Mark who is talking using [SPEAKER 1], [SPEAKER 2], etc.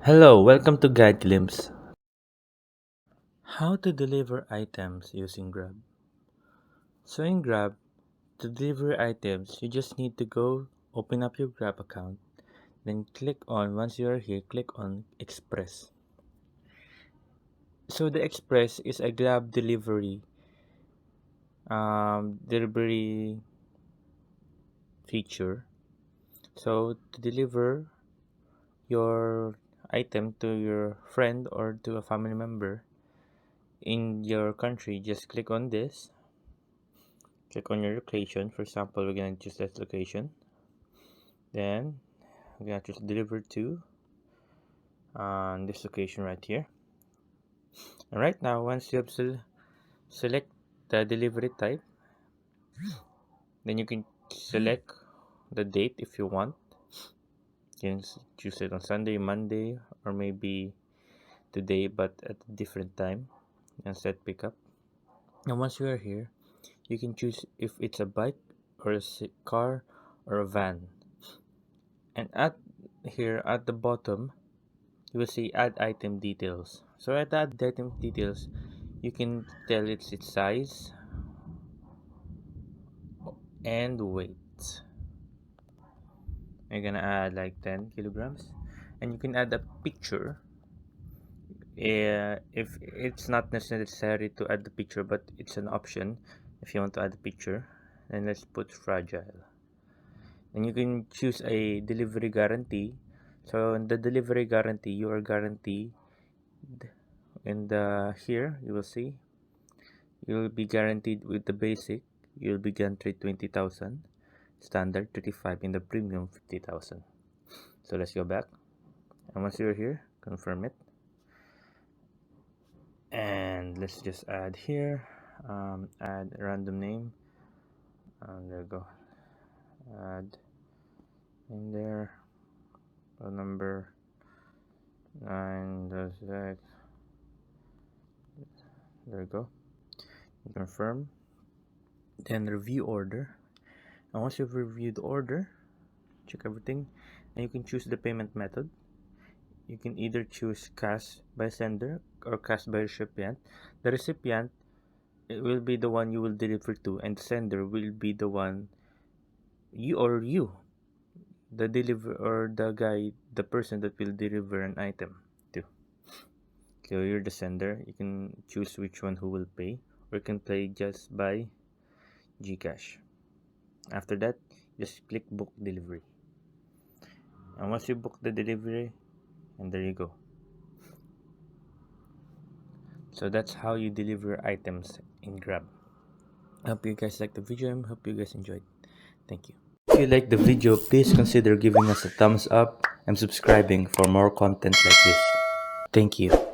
[SPEAKER 1] Hello, welcome to Guide Glimpse. How to deliver items using Grab. So in Grab, to deliver items, you just need to go open up your Grab account, then once you are here, click on Express. So the Express is a Grab delivery feature. So to deliver your item to your friend or to a family member in your country, just click on this. Click on your location. For example, we're gonna choose this location. Then we're gonna choose deliver to this location right here. And right now, once you have select the delivery type, then you can select the date if you want. You can choose it on Sunday, Monday, or maybe today, but at a different time. And set pickup. And once you are here, you can choose if it's a bike or a car or a van. And at the bottom, you will see add item details. So at add item details, you can tell its size and weight. You're gonna add like 10 kilograms, and you can add a picture. If it's not necessary to add the picture, but it's an option if you want to add a picture. Then let's put fragile, and you can choose a delivery guarantee. So in the delivery guarantee, you are guaranteed in the here you will see you'll be guaranteed with the basic, you'll be guaranteed 20,000, standard 35, in the premium 50,000. So let's go back, and once you're here, confirm it, and let's just add here, add a random name, and there we go, add in there, phone number 9, there we go, confirm, then review order. And once you've reviewed the order, check everything, and you can choose the payment method. You can either choose cash by sender or cash by recipient. The recipient, it will be the one you will deliver to, and the sender will be the one the deliver or the person that will deliver an item to. So you're the sender. You can choose which one who will pay, or you can pay just by Gcash. After that, just click book delivery, and once you book the delivery, and there you go. So that's how you deliver items in Grab. I hope you guys liked the video and hope you guys enjoyed. Thank you. If you like the video, please consider giving us a thumbs up and subscribing for more content like this. Thank you.